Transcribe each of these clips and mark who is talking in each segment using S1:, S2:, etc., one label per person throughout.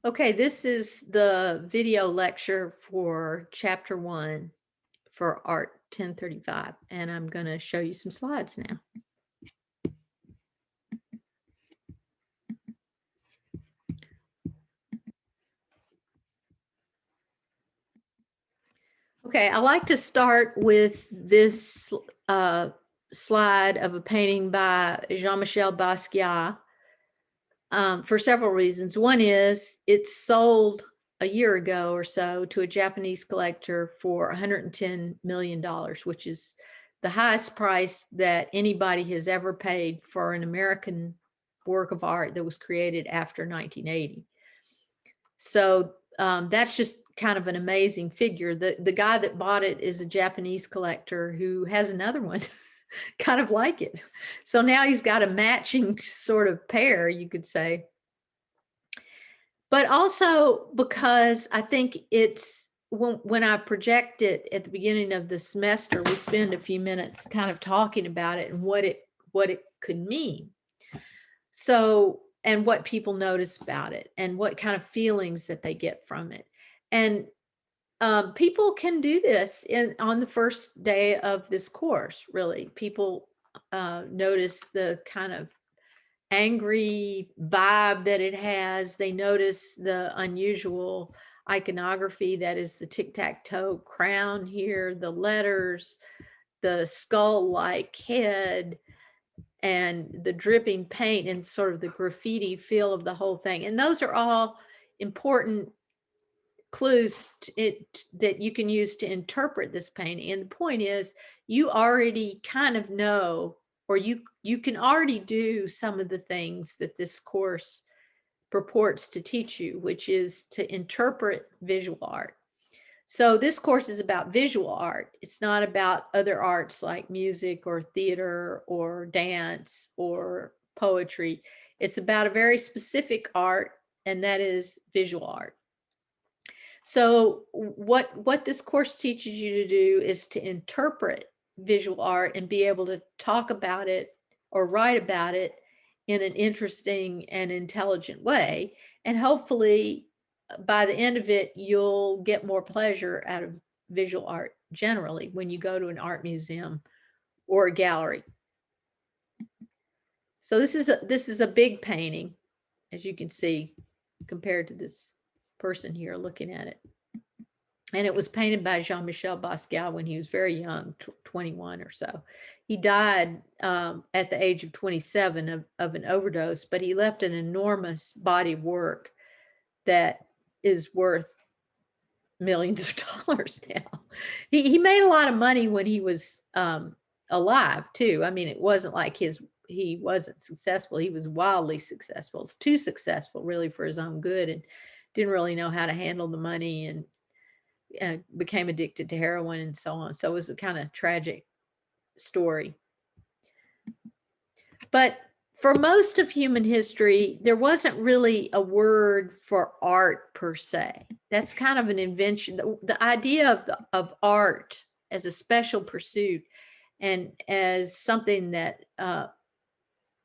S1: Okay, this is the video lecture for chapter 1 for Art 1035, and I'm going to show you some slides now. Okay, I like to start with this slide of a painting by Jean-Michel Basquiat for several reasons. One is it's sold a year ago or so to a Japanese collector for $110 million, which is the highest price that anybody has ever paid for an American work of art that was created after 1980. So that's just kind of an amazing figure. The guy that bought it is a Japanese collector who has another one kind of like it. So now he's got a matching sort of pair, you could say. But also because I think it's when I project it at the beginning of the semester, we spend a few minutes kind of talking about it and what it could mean. So, and what people notice about it and what kind of feelings that they get from it. And people can do this on the first day of this course, really. People notice the kind of angry vibe that it has. They notice the unusual iconography that is the tic-tac-toe crown here, the letters, the skull-like head, and the dripping paint and sort of the graffiti feel of the whole thing. And those are all important clues that you can use to interpret this painting. And the point is, you already kind of know, or you can already do some of the things that this course purports to teach you, which is to interpret visual art. So this course is about visual art. It's not about other arts like music or theater or dance or poetry. It's about a very specific art, and that is visual art. So what this course teaches you to do is to interpret visual art and be able to talk about it or write about it in an interesting and intelligent way. And hopefully by the end of it, you'll get more pleasure out of visual art generally when you go to an art museum or a gallery. So this is a big painting, as you can see, compared to this person here looking at it. And it was painted by Jean-Michel Basquiat when he was very young, 21 or so. He died at the age of 27 of an overdose, but he left an enormous body of work that is worth millions of dollars now. He made a lot of money when he was alive too. I mean, it wasn't like he wasn't successful. He was wildly successful. It's too successful really for his own good, and didn't really know how to handle the money, and became addicted to heroin and so on. So it was a kind of tragic story. But for most of human history, there wasn't really a word for art per se. That's kind of an invention. The idea of art as a special pursuit and as something that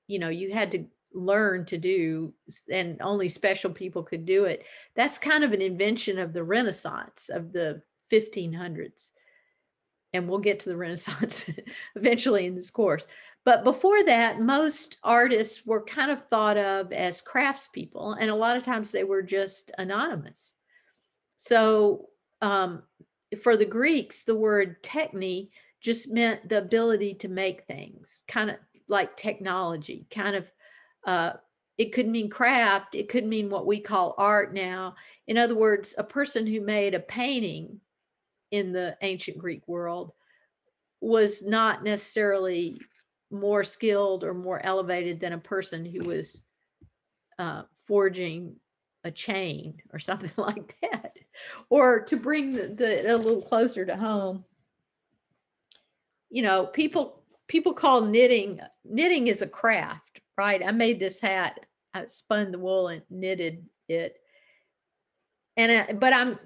S1: you had to learn to do, and only special people could do it. That's kind of an invention of the Renaissance of the 1500s. And we'll get to the Renaissance eventually in this course. But before that, most artists were kind of thought of as craftspeople, and a lot of times they were just anonymous. So for the Greeks, the word techne just meant the ability to make things, kind of like technology, kind of it could mean craft, it could mean what we call art now. In other words, a person who made a painting in the ancient Greek world was not necessarily more skilled or more elevated than a person who was forging a chain or something like that. Or to bring the a little closer to home, people call knitting is a craft, right? I made this hat, I spun the wool and knitted it, and but I'm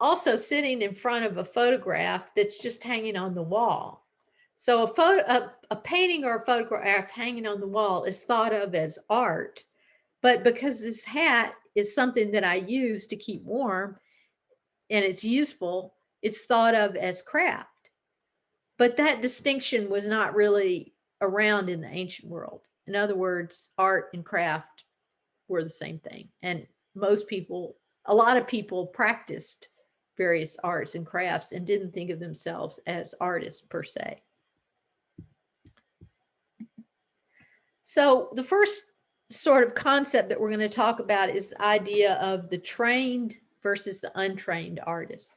S1: also sitting in front of a photograph that's just hanging on the wall. So a painting or a photograph hanging on the wall is thought of as art, But because this hat is something that I use to keep warm and it's useful, it's thought of as craft. But that distinction was not really around in the ancient world. In other words, art and craft were the same thing. And most people, a lot of people practiced various arts and crafts and didn't think of themselves as artists per se. So the first sort of concept that we're going to talk about is the idea of the trained versus the untrained artist.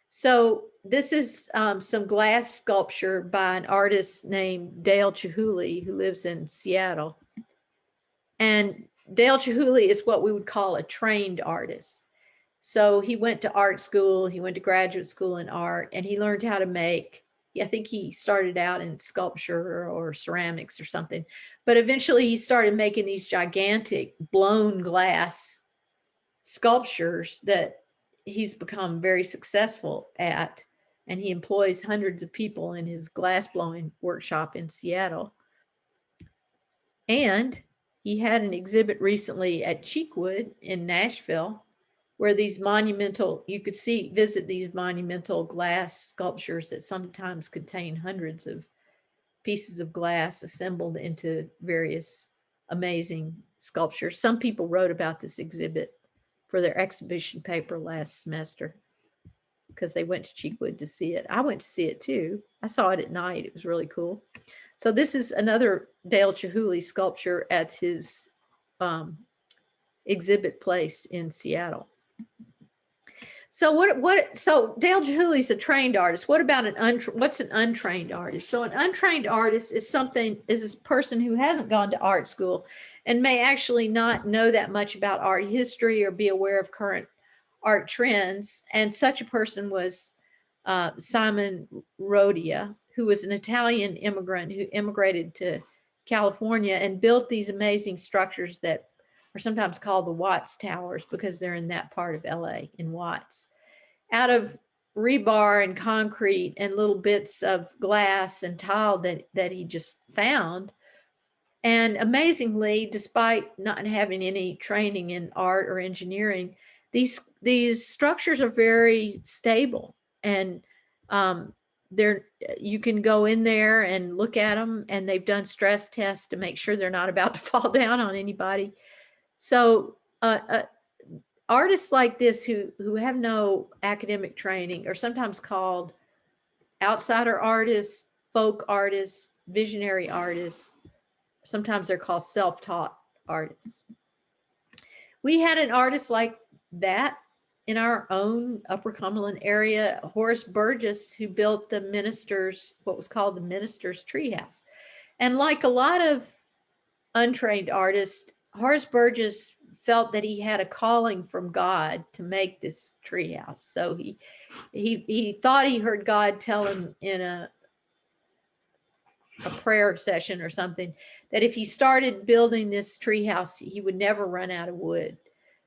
S1: So this is some glass sculpture by an artist named Dale Chihuly, who lives in Seattle. And Dale Chihuly is what we would call a trained artist. So he went to art school, he went to graduate school in art, and he learned how to make, I think he started out in sculpture or ceramics or something, but eventually he started making these gigantic blown glass sculptures that he's become very successful at. And he employs hundreds of people in his glass blowing workshop in Seattle. And he had an exhibit recently at Cheekwood in Nashville, where these monumental, you could visit these monumental glass sculptures that sometimes contain hundreds of pieces of glass assembled into various amazing sculptures. Some people wrote about this exhibit for their exhibition paper last semester because they went to Cheekwood to see it. I went to see it too. I saw it at night. It was really cool. So this is another Dale Chihuly sculpture at his exhibit place in Seattle. So so Dale Chihuly's a trained artist. What about what's an untrained artist? So an untrained artist is a person who hasn't gone to art school and may actually not know that much about art history or be aware of current art trends. And such a person was Simon Rodia, who was an Italian immigrant who immigrated to California and built these amazing structures that are sometimes called the Watts Towers because they're in that part of LA, in Watts, out of rebar and concrete and little bits of glass and tile that he just found. And amazingly, despite not having any training in art or engineering, these structures are very stable, and you can go in there and look at them, and they've done stress tests to make sure they're not about to fall down on anybody. So artists like this who have no academic training are sometimes called outsider artists, folk artists, visionary artists. Sometimes they're called self-taught artists. We had an artist like that in our own Upper Cumberland area, Horace Burgess, who built what was called the Minister's Treehouse. And like a lot of untrained artists, Horace Burgess felt that he had a calling from God to make this treehouse. So he thought he heard God tell him in a prayer session or something that if he started building this treehouse, he would never run out of wood.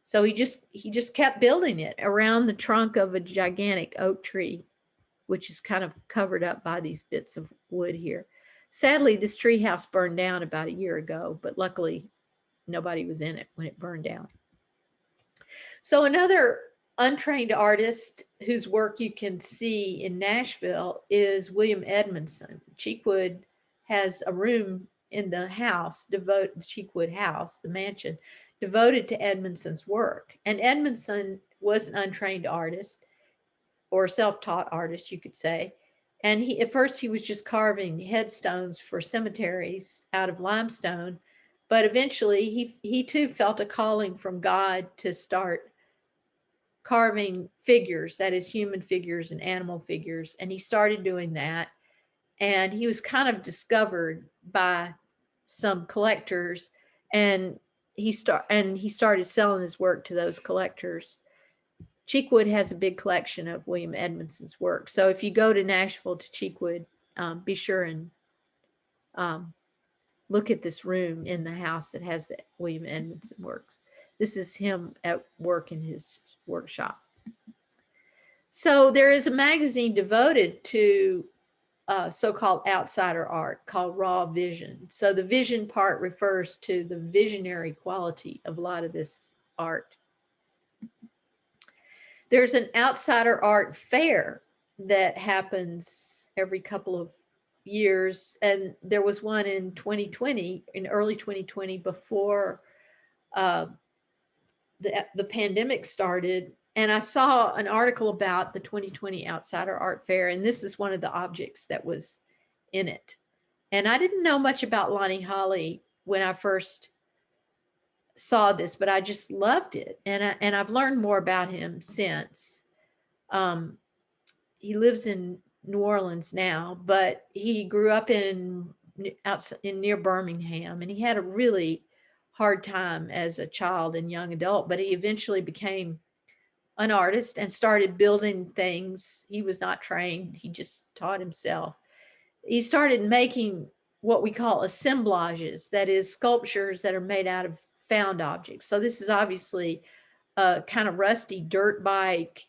S1: So he just kept building it around the trunk of a gigantic oak tree, which is kind of covered up by these bits of wood here. Sadly, this treehouse burned down about a year ago, but luckily nobody was in it when it burned down. So another untrained artist whose work you can see in Nashville is William Edmondson. Cheekwood has a room in the house, the Cheekwood house, the mansion, devoted to Edmondson's work. And Edmondson was an untrained artist, or self-taught artist, you could say. And at first he was just carving headstones for cemeteries out of limestone. But eventually he too felt a calling from God to start carving figures, that is human figures and animal figures. And he started doing that. And he was kind of discovered by some collectors, and he started selling his work to those collectors. Cheekwood has a big collection of William Edmondson's work. So if you go to Nashville to Cheekwood, be sure and look at this room in the house that has the William Edmondson works. This is him at work in his workshop. So there is a magazine devoted to so-called outsider art called raw vision. So the vision part refers to the visionary quality of a lot of this art. There's an outsider art fair that happens every couple of years, and there was one in 2020, in early 2020, before uh, the pandemic started. And I saw an article about the 2020 Outsider Art Fair, and this is one of the objects that was in it. And I didn't know much about Lonnie Holley when I first saw this, but I just loved it, and I've learned more about him since. Um, he lives in New Orleans now, but he grew up in near Birmingham, and he had a really hard time as a child and young adult. But he eventually became an artist and started building things. He was not trained; he just taught himself. He started making what we call assemblages, that is, sculptures that are made out of found objects. So this is obviously a kind of rusty dirt bike,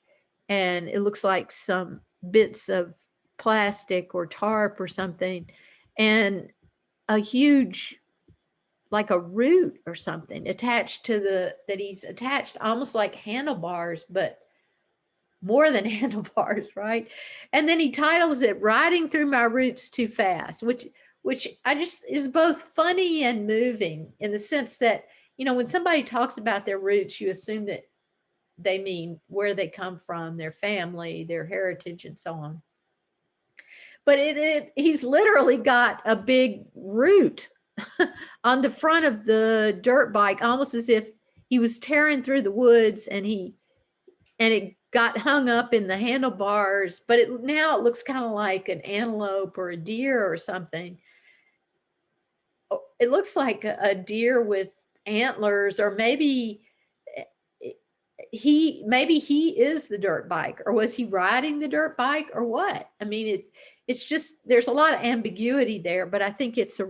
S1: and it looks like some bits of plastic or tarp or something, and a huge, like a root or something attached to that he's attached almost like handlebars, but more than handlebars, right? And then he titles it "Riding Through My Roots Too Fast," which I just is both funny and moving, in the sense that, when somebody talks about their roots, you assume that they mean where they come from, their family, their heritage, and so on. But he's literally got a big root on the front of the dirt bike, almost as if he was tearing through the woods, and it got hung up in the handlebars. But now it looks kind of like an antelope or a deer or something. It looks like a deer with antlers, or maybe he is the dirt bike, or was he riding the dirt bike, or what? I mean, it's just, there's a lot of ambiguity there, but I think it's a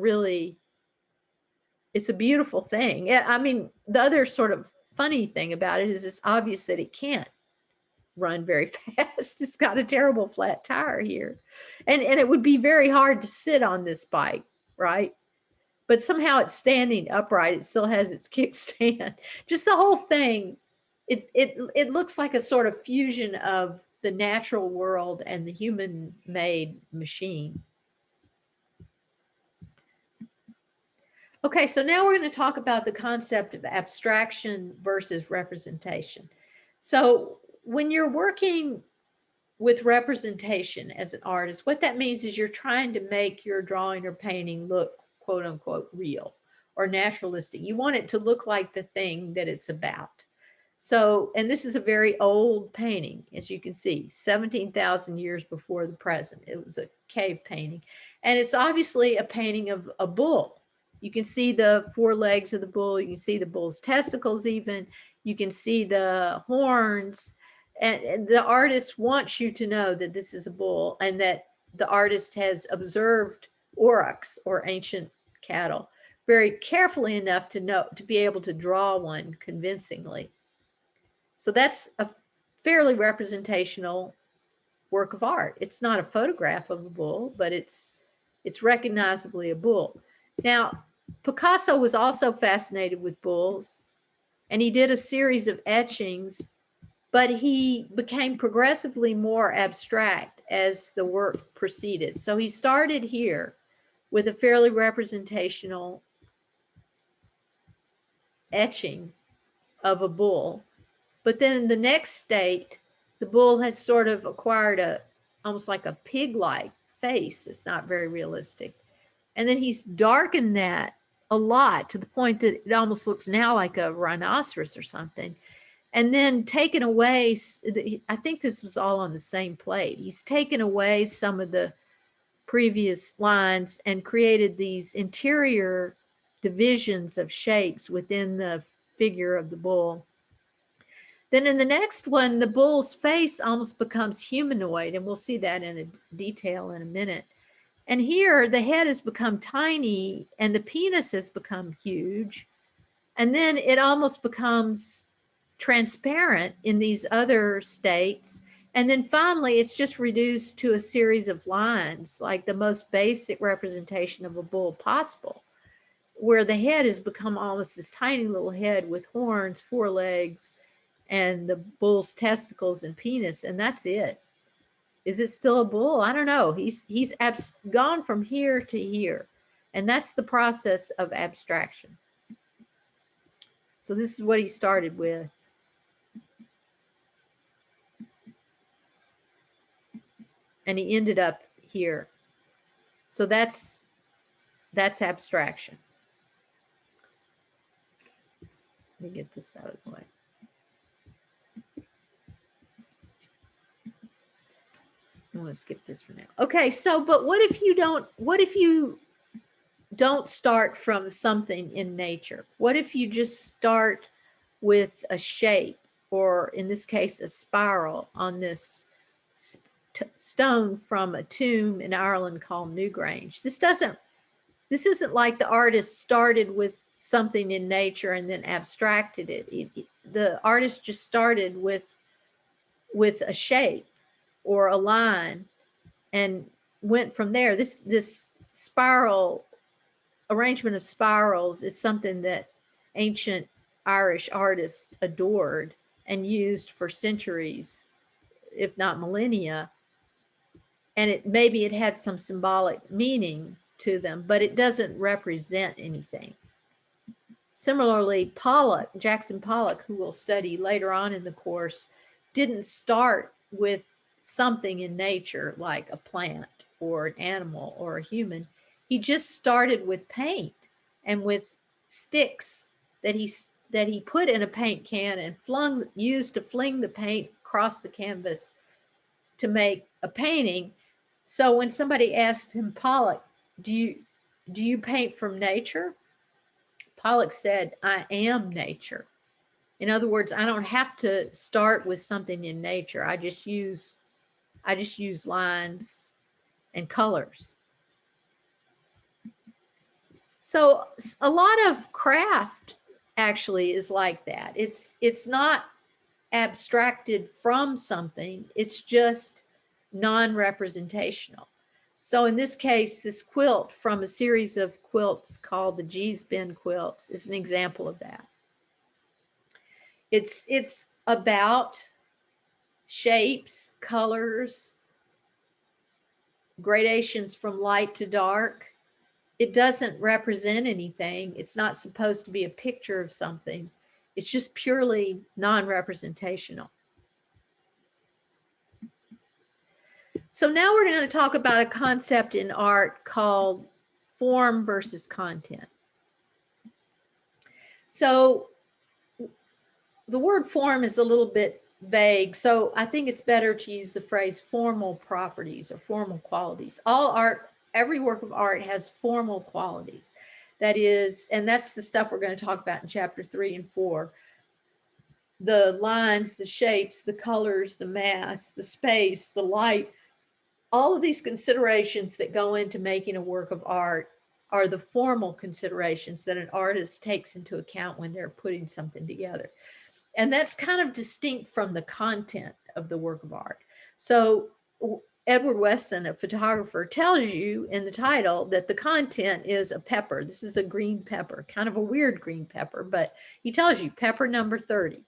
S1: beautiful thing. I mean, the other sort of funny thing about it is it's obvious that it can't run very fast. It's got a terrible flat tire here, and it would be very hard to sit on this bike, right? But somehow it's standing upright. It still has its kickstand. Just the whole thing. It looks like a sort of fusion of the natural world and the human-made machine. Okay, so now we're going to talk about the concept of abstraction versus representation. So when you're working with representation as an artist, what that means is you're trying to make your drawing or painting look, quote unquote, real or naturalistic. You want it to look like the thing that it's about. So, and this is a very old painting, as you can see, 17,000 years before the present. It was a cave painting. And it's obviously a painting of a bull. You can see the four legs of the bull. You can see the bull's testicles even. You can see the horns. And the artist wants you to know that this is a bull, and that the artist has observed aurochs, or ancient cattle, very carefully enough to be able to draw one convincingly. So that's a fairly representational work of art. It's not a photograph of a bull, but it's recognizably a bull. Now, Picasso was also fascinated with bulls, and he did a series of etchings, but he became progressively more abstract as the work proceeded. So he started here with a fairly representational etching of a bull. But then in the next state, the bull has sort of acquired almost like a pig-like face that's not very realistic. And then he's darkened that a lot, to the point that it almost looks now like a rhinoceros or something. And then taken away, I think this was all on the same plate. He's taken away some of the previous lines and created these interior divisions of shapes within the figure of the bull. Then in the next one, the bull's face almost becomes humanoid, and we'll see that in a detail in a minute. And here the head has become tiny and the penis has become huge. And then it almost becomes transparent in these other states. And then finally, it's just reduced to a series of lines, like the most basic representation of a bull possible, where the head has become almost this tiny little head with horns, 4 legs, and the bull's testicles and penis, and that's it. Is it still a bull? I don't know. He's gone from here to here, and that's the process of abstraction. So this is what he started with. And he ended up here. So that's abstraction. Let me get this out of the way. I'm going to skip this for now. Okay, so but what if you don't start from something in nature? What if you just start with a shape, or in this case a spiral, on this stone from a tomb in Ireland called Newgrange? This isn't like the artist started with something in nature and then abstracted it. The artist just started with a shape or a line and went from there. This spiral arrangement of spirals is something that ancient Irish artists adored and used for centuries, if not millennia. And maybe it had some symbolic meaning to them, but it doesn't represent anything. Similarly, Jackson Pollock, who we'll study later on in the course, didn't start with something in nature like a plant or an animal or a human. He just started with paint and with sticks that he put in a paint can and used to fling the paint across the canvas to make a painting. So when somebody asked him, Pollock, do you paint from nature? Pollock said, I am nature. In other words, I don't have to start with something in nature. I just use lines and colors. So a lot of craft actually is like that. It's not abstracted from something. It's just non-representational. So in this case, this quilt from a series of quilts called the Gee's Bend quilts is an example of that. It's about shapes, colors, gradations from light to dark. It doesn't represent anything. It's not supposed to be a picture of something. It's just purely non-representational. So now we're going to talk about a concept in art called form versus content. So the word form is a little bit vague, so I think it's better to use the phrase formal properties or formal qualities. All art, every work of art has formal qualities. That is, and that's the stuff we're going to talk about in chapter 3 and 4. The lines, the shapes, the colors, the mass, the space, the light, all of these considerations that go into making a work of art are the formal considerations that an artist takes into account when they're putting something together. And that's kind of distinct from the content of the work of art. So Edward Weston, a photographer, tells you in the title that the content is a pepper. This is a green pepper, kind of a weird green pepper, but he tells you pepper number 30.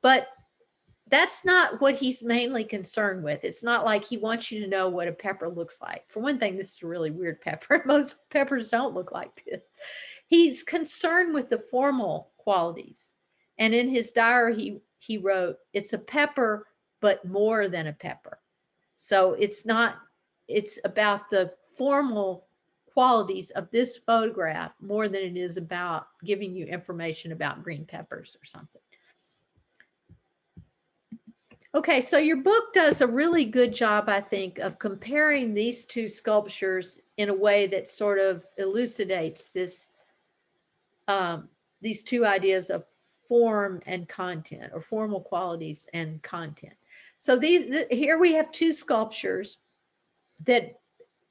S1: But that's not what he's mainly concerned with. It's not like he wants you to know what a pepper looks like. For one thing, this is a really weird pepper. Most peppers don't look like this. He's concerned with the formal qualities. And in his diary, he wrote, it's a pepper, but more than a pepper. So it's about the formal qualities of this photograph more than it is about giving you information about green peppers or something. Okay, so your book does a really good job, I think, of comparing these two sculptures in a way that sort of elucidates these two ideas of form and content, or formal qualities and content. So here we have two sculptures that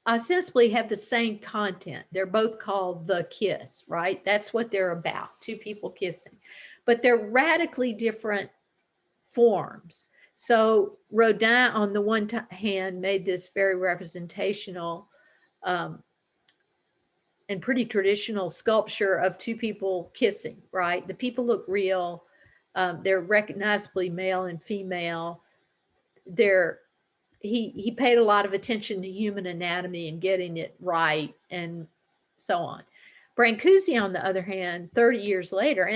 S1: ostensibly have the same content. They're both called The Kiss, right? That's what they're about, two people kissing. But they're radically different forms. So Rodin, on the one hand, made this very representational um, and pretty traditional sculpture of two people kissing, right? The people look real. They're recognizably male and female. They're he paid a lot of attention to human anatomy and getting it right and so on. Brancusi, on the other hand, 30 years later,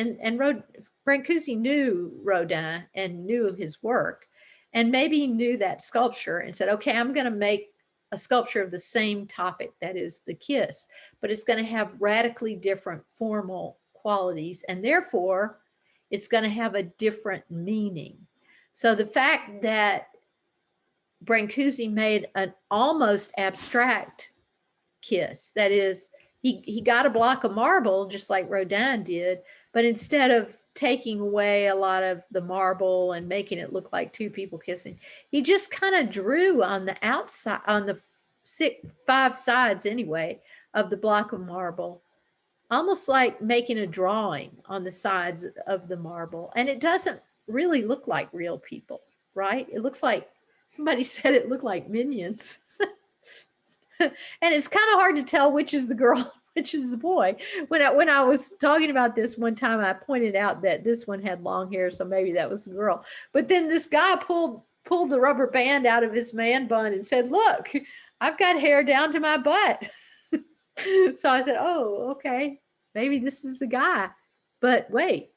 S1: Brancusi knew Rodin and knew his work, and maybe he knew that sculpture and said, okay, I'm going to make a sculpture of the same topic, that is the kiss, but it's going to have radically different formal qualities, and therefore it's going to have a different meaning. So the fact that Brancusi made an almost abstract kiss, that is, he got a block of marble just like Rodin did, but instead of taking away a lot of the marble and making it look like two people kissing, he just kind of drew on the outside, on the five sides anyway, of the block of marble, almost like making a drawing on the sides of the marble. And it doesn't really look like real people, right? It looks like, somebody said it looked like minions. And it's kind of hard to tell which is the girl, which is the boy. When I was talking about this one time, I pointed out that this one had long hair, so maybe that was the girl. But then this guy pulled the rubber band out of his man bun and said, "Look, I've got hair down to my butt." So I said, "Oh, okay, maybe this is the guy." But wait,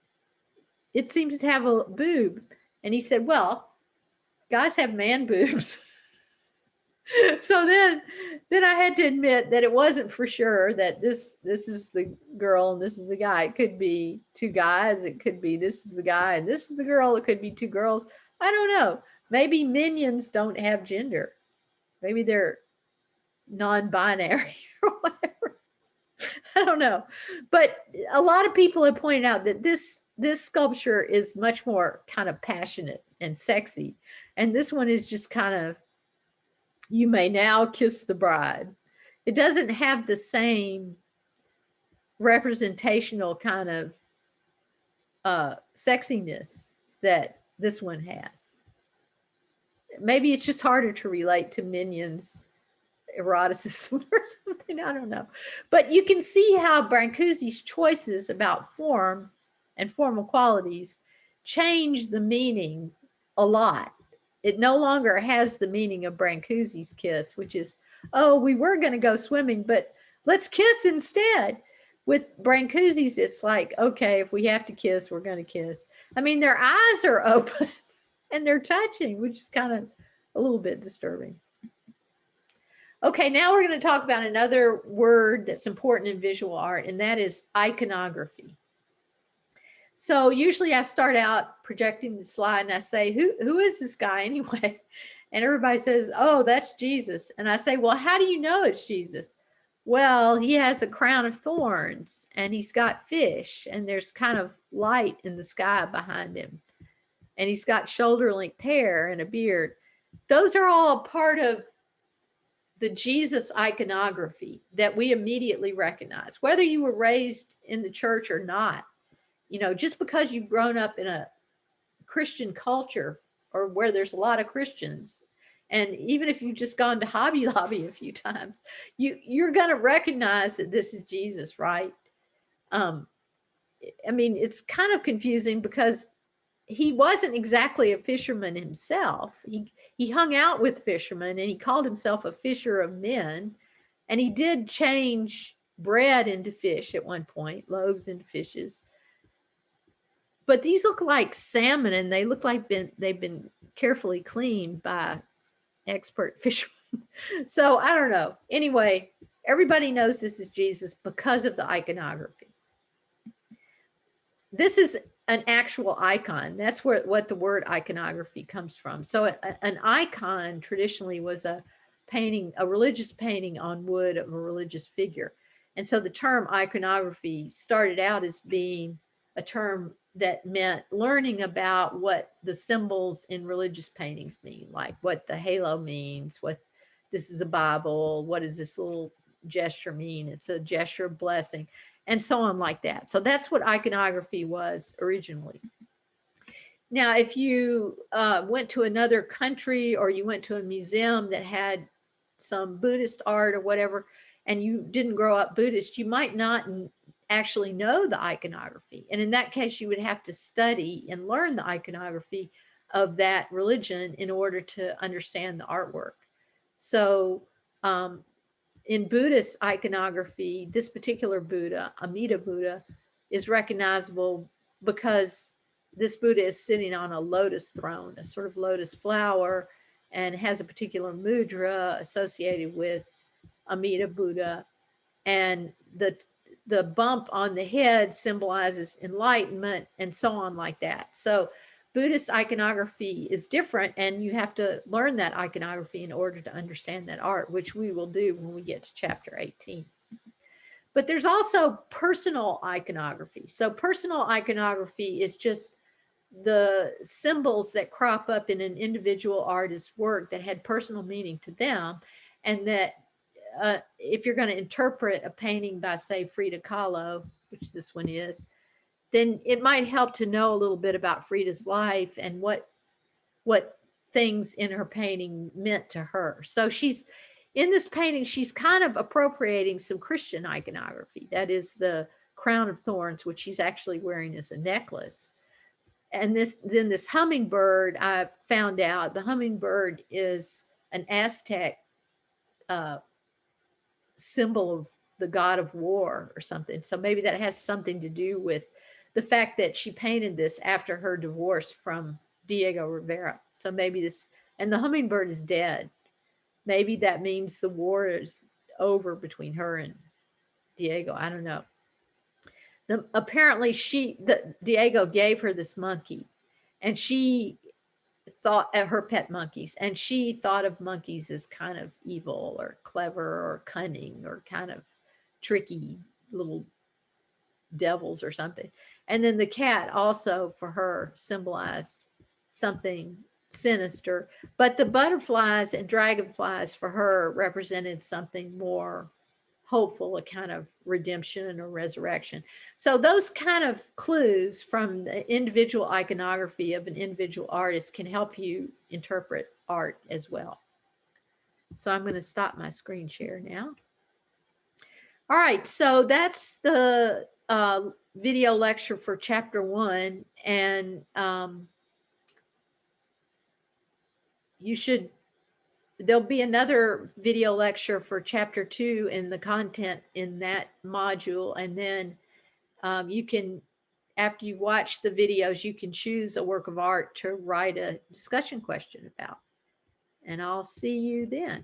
S1: it seems to have a boob. And he said, "Well, guys have man boobs." So then I had to admit that it wasn't for sure that this is the girl and this is the guy. It could be two guys. It could be this is the guy and this is the girl. It could be two girls. I don't know. Maybe minions don't have gender. Maybe they're non-binary or whatever. I don't know. But a lot of people have pointed out that this sculpture is much more kind of passionate and sexy. And this one is just kind of, you may now kiss the bride. It doesn't have the same representational kind of sexiness that this one has. Maybe it's just harder to relate to minions eroticism or something. I don't know. But you can see how Brancusi's choices about form and formal qualities change the meaning a lot. It no longer has the meaning of Brancusi's kiss, which is, oh, we were going to go swimming, but let's kiss instead. With Brancusi's, it's like, okay, if we have to kiss, we're going to kiss. I mean, their eyes are open and they're touching, which is kind of a little bit disturbing. Okay, now we're going to talk about another word that's important in visual art, and that is iconography. So usually I start out projecting the slide and I say, who is this guy anyway? And everybody says, oh, that's Jesus. And I say, well, how do you know it's Jesus? Well, he has a crown of thorns and he's got fish and there's kind of light in the sky behind him. And he's got shoulder length hair and a beard. Those are all a part of the Jesus iconography that we immediately recognize, whether you were raised in the church or not. You know, just because you've grown up in a Christian culture or where there's a lot of Christians, and even if you've just gone to Hobby Lobby a few times, you're going to recognize that this is Jesus, right? I mean, it's kind of confusing because he wasn't exactly a fisherman himself. He hung out with fishermen and he called himself a fisher of men. And he did change bread into fish at one point, loaves into fishes. But these look like salmon and they look like they've been carefully cleaned by expert fishermen. So I don't know. Anyway, everybody knows this is Jesus because of the iconography. This is an actual icon. That's what the word iconography comes from. So an icon traditionally was a painting, a religious painting on wood of a religious figure. And so the term iconography started out as being a term that meant learning about what the symbols in religious paintings mean, like what the halo means, what this is a Bible, what does this little gesture mean? It's a gesture of blessing, and so on like that. So that's what iconography was originally. Now, if you went to another country or you went to a museum that had some Buddhist art or whatever, and you didn't grow up Buddhist, you might not actually know the iconography. And in that case, you would have to study and learn the iconography of that religion in order to understand the artwork. So, um, in Buddhist iconography, this particular Buddha, Amida Buddha, is recognizable because this Buddha is sitting on a lotus throne, a sort of lotus flower, and has a particular mudra associated with Amida Buddha. And the bump on the head symbolizes enlightenment and so on like that. So Buddhist iconography is different, and you have to learn that iconography in order to understand that art, which we will do when we get to chapter 18. But there's also personal iconography. So personal iconography is just the symbols that crop up in an individual artist's work that had personal meaning to them, and that if you're going to interpret a painting by, say, Frida Kahlo, which this one is, then it might help to know a little bit about Frida's life and what things in her painting meant to her. So she's in this painting, she's kind of appropriating some Christian iconography. That is the crown of thorns, which she's actually wearing as a necklace. And this hummingbird, I found out the hummingbird is an Aztec uh, symbol of the god of war or something. So maybe that has something to do with the fact that she painted this after her divorce from Diego Rivera. So maybe this, and the hummingbird is dead. Maybe that means the war is over between her and Diego. I don't know. Apparently, Diego gave her this monkey, and she thought at her pet monkeys, and she thought of monkeys as kind of evil or clever or cunning or kind of tricky little devils or something. And then the cat also for her symbolized something sinister, but the butterflies and dragonflies for her represented something more hopeful, a kind of redemption or resurrection. So those kind of clues from the individual iconography of an individual artist can help you interpret art as well. So I'm going to stop my screen share now. All right, so that's the video lecture for chapter 1, and there'll be another video lecture for chapter 2 and the content in that module, and then you can, after you watch the videos, you can choose a work of art to write a discussion question about. And I'll see you then.